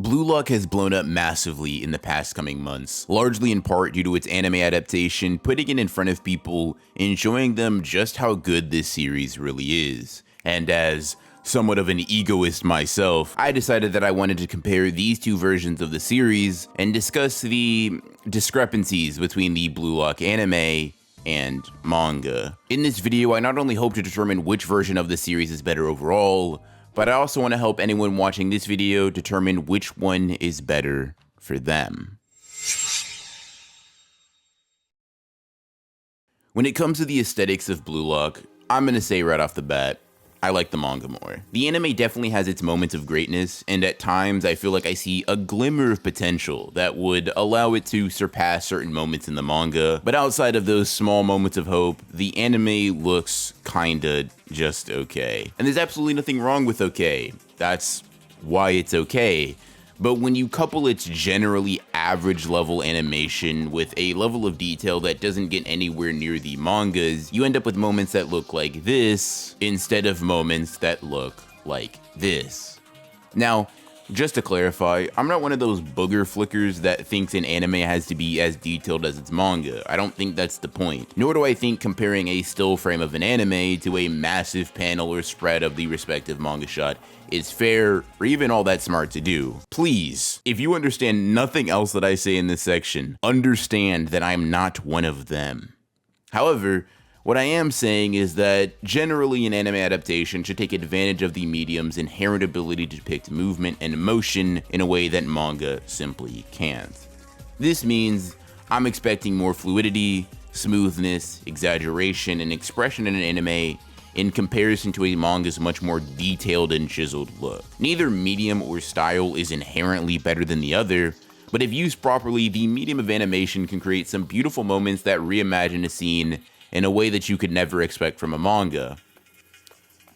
Blue Lock has blown up massively in the past coming months, largely in part due to its anime adaptation, putting it in front of people and showing them just how good this series really is. And as somewhat of an egoist myself, I decided that I wanted to compare these two versions of the series and discuss the discrepancies between the Blue Lock anime and manga. In this video, I not only hope to determine which version of the series is better overall, but I also want to help anyone watching this video determine which one is better for them. When it comes to the aesthetics of Blue Lock, I'm going to say right off the bat, I like the manga more. The anime definitely has its moments of greatness, and at times I feel like I see a glimmer of potential that would allow it to surpass certain moments in the manga, but outside of those small moments of hope, the anime looks kinda just okay. And there's absolutely nothing wrong with okay. That's why it's okay. But when you couple its generally average level animation with a level of detail that doesn't get anywhere near the mangas, you end up with moments that look like this instead of moments that look like this. Now, just to clarify, I'm not one of those booger flickers that thinks an anime has to be as detailed as its manga. I don't think that's the point. Nor do I think comparing a still frame of an anime to a massive panel or spread of the respective manga shot is fair or even all that smart to do. Please, if you understand nothing else that I say in this section, understand that I'm not one of them. However, what I am saying is that generally an anime adaptation should take advantage of the medium's inherent ability to depict movement and emotion in a way that manga simply can't. This means I'm expecting more fluidity, smoothness, exaggeration, and expression in an anime in comparison to a manga's much more detailed and chiseled look. Neither medium or style is inherently better than the other, but if used properly, the medium of animation can create some beautiful moments that reimagine a scene in a way that you could never expect from a manga.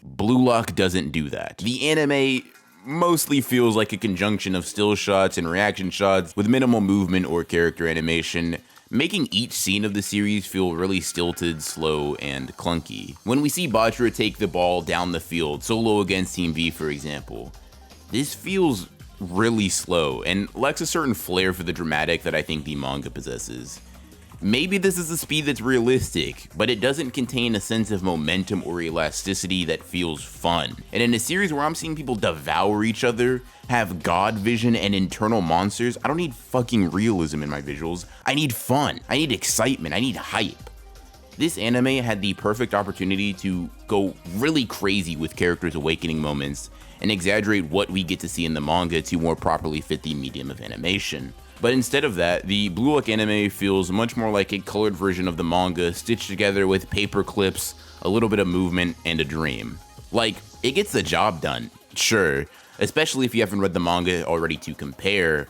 Blue Lock doesn't do that. The anime mostly feels like a conjunction of still shots and reaction shots with minimal movement or character animation, making each scene of the series feel really stilted, slow, and clunky. When we see Bachira take the ball down the field, solo against Team V for example, this feels really slow and lacks a certain flair for the dramatic that I think the manga possesses. Maybe this is a speed that's realistic, but it doesn't contain a sense of momentum or elasticity that feels fun. And in a series where I'm seeing people devour each other, have god vision and internal monsters, I don't need fucking realism in my visuals. I need fun, I need excitement, I need hype. This anime had the perfect opportunity to go really crazy with characters' awakening moments and exaggerate what we get to see in the manga to more properly fit the medium of animation. But instead of that, the Blue Lock anime feels much more like a colored version of the manga stitched together with paper clips, a little bit of movement, and a dream. Like, it gets the job done, sure, especially if you haven't read the manga already to compare,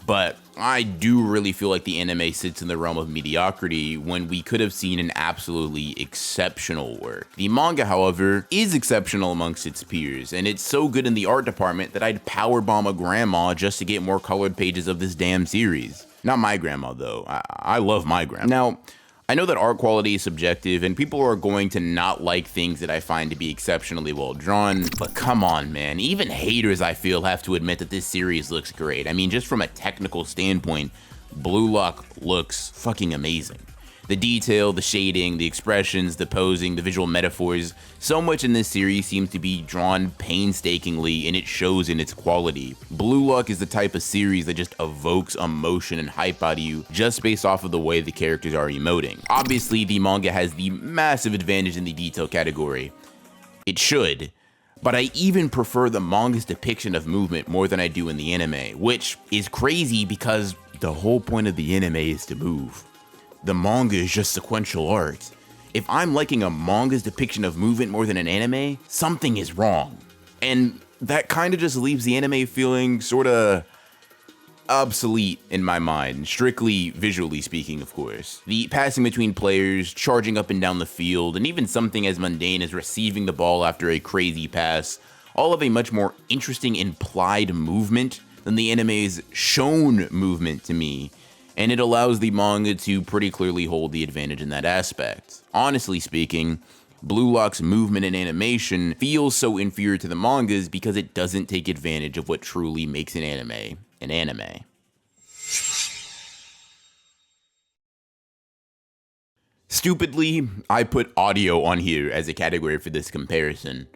but I do really feel like the anime sits in the realm of mediocrity when we could have seen an absolutely exceptional work. The manga, however, is exceptional amongst its peers, and it's so good in the art department that I'd powerbomb a grandma just to get more colored pages of this damn series. Not my grandma, though. I love my grandma. Now, I know that art quality is subjective, and people are going to not like things that I find to be exceptionally well drawn, but come on, man. Even haters, I feel, have to admit that this series looks great. I mean, just from a technical standpoint, Blue Lock looks fucking amazing. The detail, the shading, the expressions, the posing, the visual metaphors, so much in this series seems to be drawn painstakingly, and it shows in its quality. Blue Lock is the type of series that just evokes emotion and hype out of you just based off of the way the characters are emoting. Obviously, the manga has the massive advantage in the detail category. It should. But I even prefer the manga's depiction of movement more than I do in the anime, which is crazy because the whole point of the anime is to move. The manga is just sequential art. If I'm liking a manga's depiction of movement more than an anime, something is wrong. And that kind of just leaves the anime feeling sorta obsolete in my mind, strictly visually speaking, of course. The passing between players, charging up and down the field, and even something as mundane as receiving the ball after a crazy pass, all have a much more interesting implied movement than the anime's shown movement to me, and it allows the manga to pretty clearly hold the advantage in that aspect. Honestly speaking, Blue Lock's movement and animation feels so inferior to the mangas because it doesn't take advantage of what truly makes an anime an anime. Stupidly, I put audio on here as a category for this comparison.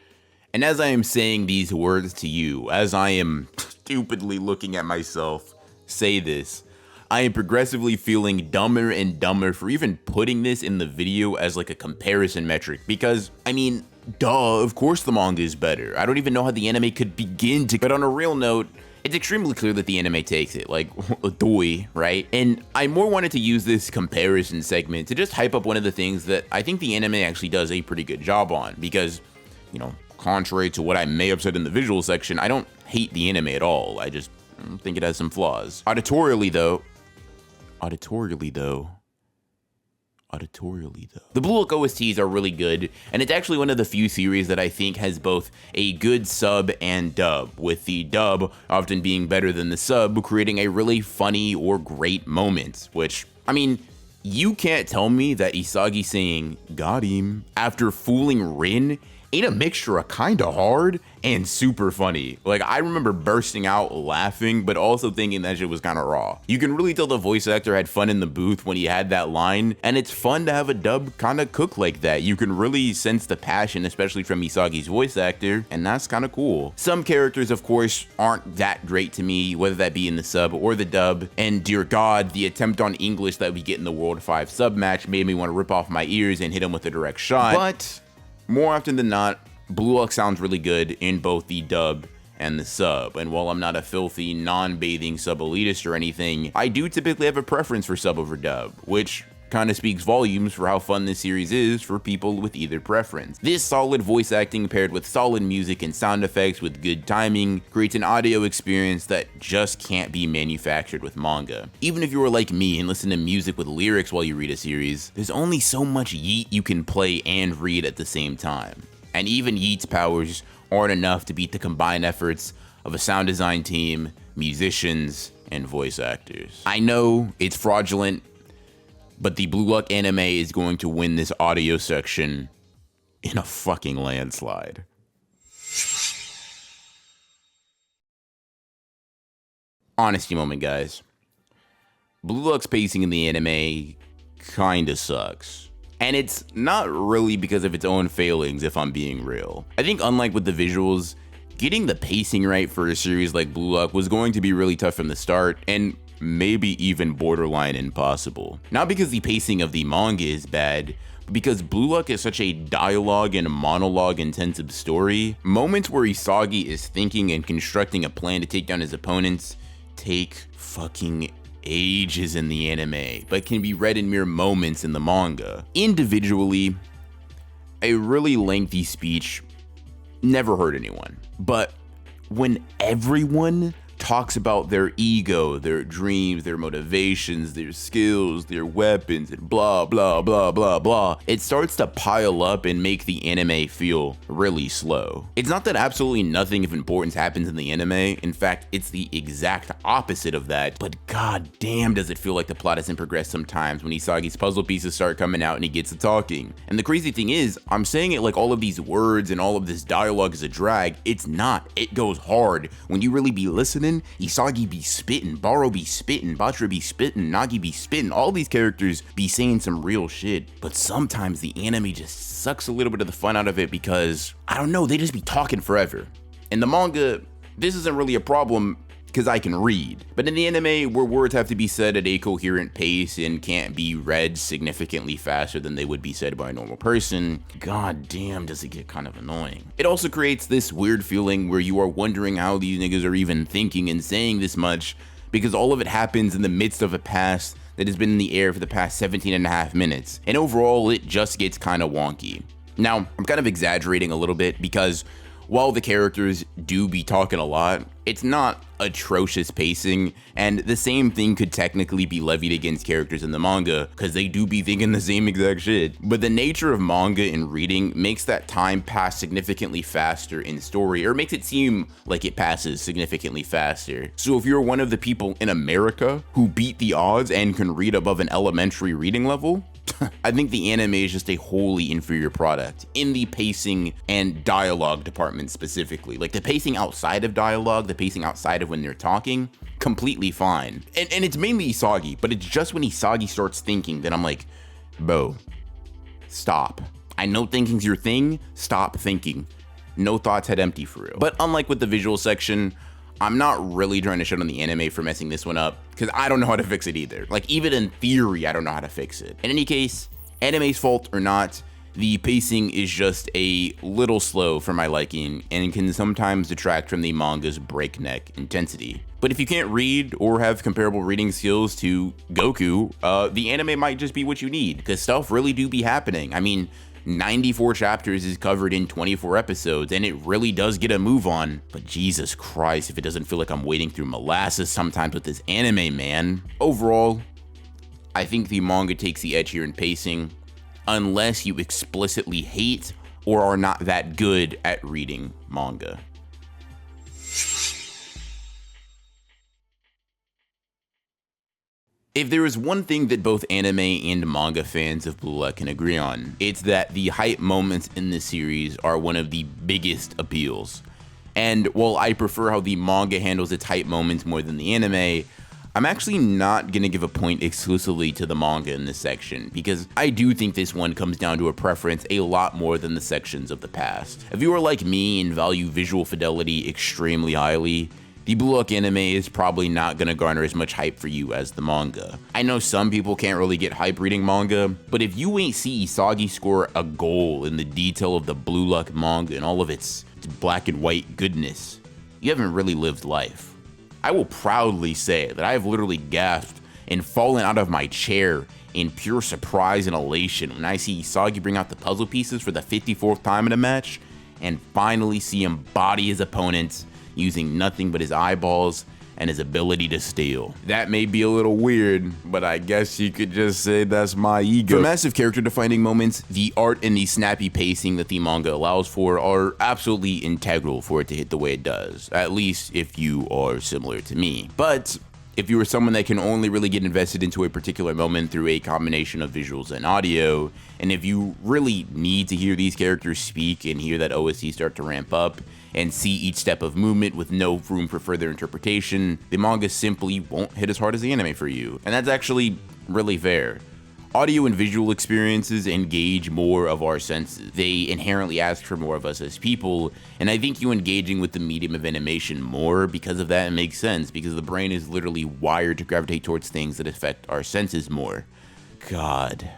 And as I am saying these words to you, as I am stupidly looking at myself say this, I am progressively feeling dumber and dumber for even putting this in the video as like a comparison metric because, I mean, duh, of course the manga is better. I don't even know how the anime could begin to, but on a real note, it's extremely clear that the anime takes it, like, doi, right? And I more wanted to use this comparison segment to just hype up one of the things that I think the anime actually does a pretty good job on because, you know, contrary to what I may have said in the visual section, I don't hate the anime at all. I just think it has some flaws. Auditorially though, the Blue Lock OSTs are really good, and it's actually one of the few series that I think has both a good sub and dub, with the dub often being better than the sub, creating a really funny or great moment, which, I mean, you can't tell me that Isagi saying, "Got him," after fooling Rin ain't a mixture of kinda hard and super funny. Like, I remember bursting out laughing, but also thinking that shit was kinda raw. You can really tell the voice actor had fun in the booth when he had that line, and it's fun to have a dub kinda cook like that. You can really sense the passion, especially from Isagi's voice actor, and that's kinda cool. Some characters, of course, aren't that great to me, whether that be in the sub or the dub, and dear God, the attempt on English that we get in the World 5 sub match made me want to rip off my ears and hit him with a direct shot, but more often than not, Blue Lock sounds really good in both the dub and the sub, and while I'm not a filthy, non-bathing sub-elitist or anything, I do typically have a preference for sub over dub, which kind of speaks volumes for how fun this series is for people with either preference. This solid voice acting paired with solid music and sound effects with good timing creates an audio experience that just can't be manufactured with manga. Even if you were like me and listen to music with lyrics while you read a series, there's only so much yeet you can play and read at the same time. And even Yeet's powers aren't enough to beat the combined efforts of a sound design team, musicians, and voice actors. I know it's fraudulent, but the Blue Lock anime is going to win this audio section in a fucking landslide. Honesty moment, guys. Blue Lock's pacing in the anime kinda sucks. And it's not really because of its own failings, if I'm being real. I think unlike with the visuals, getting the pacing right for a series like Blue Lock was going to be really tough from the start, and maybe even borderline impossible. Not because the pacing of the manga is bad, but because Blue Lock is such a dialogue and monologue intensive story. Moments where Isagi is thinking and constructing a plan to take down his opponents take fucking ages in the anime, but can be read in mere moments in the manga. Individually, a really lengthy speech never hurt anyone, but when everyone talks about their ego, their dreams, their motivations, their skills, their weapons, and blah, blah, blah, blah, blah, it starts to pile up and make the anime feel really slow. It's not that absolutely nothing of importance happens in the anime. In fact, it's the exact opposite of that, but god damn does it feel like the plot hasn't progressed sometimes when Isagi's puzzle pieces start coming out and he gets to talking. And the crazy thing is, I'm saying it like all of these words and all of this dialogue is a drag. It's not. It goes hard. When you really be listening, Isagi be spitting, Baro be spitting, Batra be spitting, Nagi be spitting, all these characters be saying some real shit, but sometimes the anime just sucks a little bit of the fun out of it because, I don't know, they just be talking forever. In the manga, this isn't really a problem because I can read, but in the anime where words have to be said at a coherent pace and can't be read significantly faster than they would be said by a normal person, god damn does it get kind of annoying. It also creates this weird feeling where you are wondering how these niggas are even thinking and saying this much because all of it happens in the midst of a past that has been in the air for the past 17 and a half minutes, and overall it just gets kind of wonky. Now, I'm kind of exaggerating a little bit because while the characters do be talking a lot, it's not atrocious pacing, and the same thing could technically be levied against characters in the manga, because they do be thinking the same exact shit. But the nature of manga and reading makes that time pass significantly faster in story, or makes it seem like it passes significantly faster. So if you're one of the people in America who beat the odds and can read above an elementary reading level, I think the anime is just a wholly inferior product in the pacing and dialogue department specifically. Like the pacing outside of dialogue, the pacing outside of when they're talking, completely fine. And it's mainly Isagi, but it's just when Isagi starts thinking that I'm like, bro, stop. I know thinking's your thing, stop thinking. No thoughts head empty for real. But unlike with the visual section, I'm not really trying to shit on the anime for messing this one up, because I don't know how to fix it either. Like, even in theory, I don't know how to fix it. In any case, anime's fault or not, the pacing is just a little slow for my liking and can sometimes detract from the manga's breakneck intensity. But if you can't read or have comparable reading skills to Goku, the anime might just be what you need, because stuff really do be happening. I mean, 94 chapters is covered in 24 episodes, and it really does get a move on. But Jesus Christ, if it doesn't feel like I'm wading through molasses sometimes with this anime, man. Overall, I think the manga takes the edge here in pacing, unless you explicitly hate or are not that good at reading manga. If there is one thing that both anime and manga fans of Blue Lock can agree on, it's that the hype moments in this series are one of the biggest appeals. And while I prefer how the manga handles its hype moments more than the anime, I'm actually not gonna give a point exclusively to the manga in this section, because I do think this one comes down to a preference a lot more than the sections of the past. If you are like me and value visual fidelity extremely highly, the Blue Lock anime is probably not gonna garner as much hype for you as the manga. I know some people can't really get hype reading manga, but if you ain't see Isagi score a goal in the detail of the Blue Lock manga and all of its black and white goodness, you haven't really lived life. I will proudly say that I have literally gasped and fallen out of my chair in pure surprise and elation when I see Isagi bring out the puzzle pieces for the 54th time in a match and finally see him body his opponents using nothing but his eyeballs and his ability to steal. That may be a little weird, but I guess you could just say that's my ego. For massive character defining moments, the art and the snappy pacing that the manga allows for are absolutely integral for it to hit the way it does, at least if you are similar to me. But if you are someone that can only really get invested into a particular moment through a combination of visuals and audio, and if you really need to hear these characters speak and hear that OST start to ramp up, and see each step of movement with no room for further interpretation, the manga simply won't hit as hard as the anime for you. And that's actually really fair. Audio and visual experiences engage more of our senses. They inherently ask for more of us as people, and I think you engaging with the medium of animation more because of that makes sense, because the brain is literally wired to gravitate towards things that affect our senses more. God,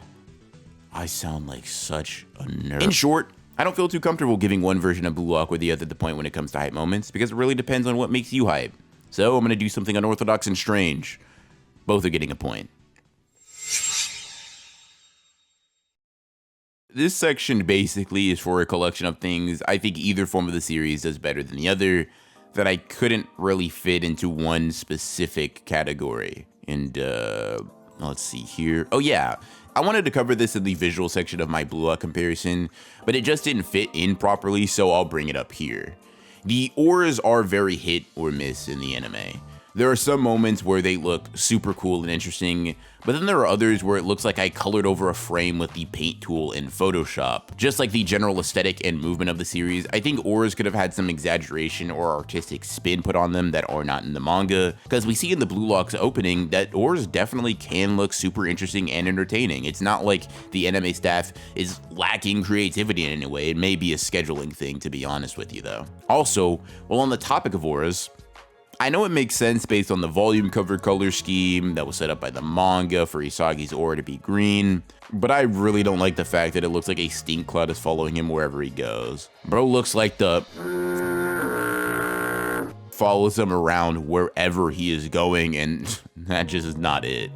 I sound like such a nerd. In short, I don't feel too comfortable giving one version of Blue Lock or the other the point when it comes to hype moments, because it really depends on what makes you hype. So I'm gonna do something unorthodox and strange. Both are getting a point. This section basically is for a collection of things I think either form of the series does better than the other, that I couldn't really fit into one specific category. And let's see here. Oh yeah, I wanted to cover this in the visual section of my Blue Lock comparison, but it just didn't fit in properly, so I'll bring it up here. The auras are very hit or miss in the anime. There are some moments where they look super cool and interesting, but then there are others where it looks like I colored over a frame with the paint tool in Photoshop. Just like the general aesthetic and movement of the series, I think auras could have had some exaggeration or artistic spin put on them that are not in the manga, because we see in the Blue Lock's opening that auras definitely can look super interesting and entertaining. It's not like the anime staff is lacking creativity in any way. It may be a scheduling thing, to be honest with you though. Also, while on the topic of auras, I know it makes sense based on the volume cover color scheme that was set up by the manga for Isagi's aura to be green, but I really don't like the fact that it looks like a stink cloud is following him wherever he goes. Bro looks like the follows him around wherever he is going, and that just is not it.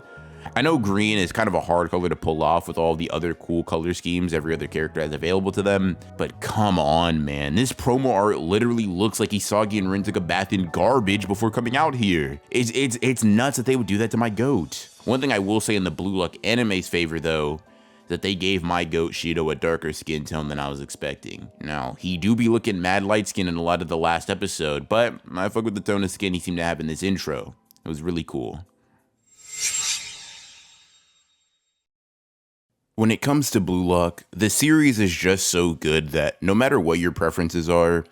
I know green is kind of a hard color to pull off with all the other cool color schemes every other character has available to them, but come on, man. This promo art literally looks like Isagi and Rin took a bath in garbage before coming out here. It's nuts that they would do that to my goat. One thing I will say in the Blue Lock anime's favor, though, is that they gave my goat Shido a darker skin tone than I was expecting. Now, he do be looking mad light skin in a lot of the last episode, but I fuck with the tone of skin he seemed to have in this intro. It was really cool. When it comes to Blue Lock, the series is just so good that no matter what your preferences are,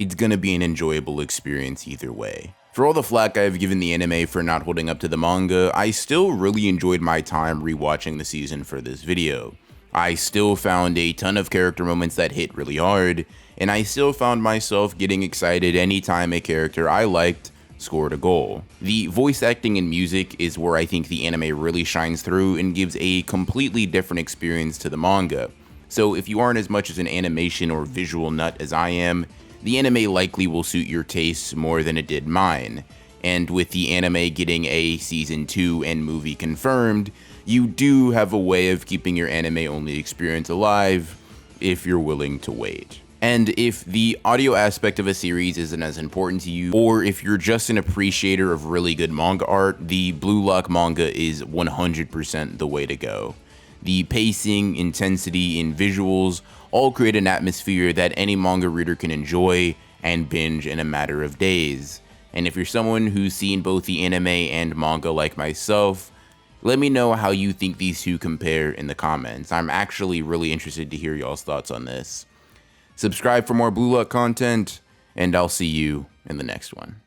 it's gonna be an enjoyable experience either way. For all the flack I've given the anime for not holding up to the manga, I still really enjoyed my time rewatching the season for this video. I still found a ton of character moments that hit really hard, and I still found myself getting excited anytime a character I liked scored a goal. The voice acting and music is where I think the anime really shines through and gives a completely different experience to the manga. So if you aren't as much as an animation or visual nut as I am, the anime likely will suit your tastes more than it did mine. And with the anime getting a season 2 and movie confirmed, you do have a way of keeping your anime-only experience alive if you're willing to wait. And if the audio aspect of a series isn't as important to you, or if you're just an appreciator of really good manga art, the Blue Lock manga is 100% the way to go. The pacing, intensity, and visuals all create an atmosphere that any manga reader can enjoy and binge in a matter of days. And if you're someone who's seen both the anime and manga like myself, let me know how you think these two compare in the comments. I'm actually really interested to hear y'all's thoughts on this. Subscribe for more Blue Lock content, and I'll see you in the next one.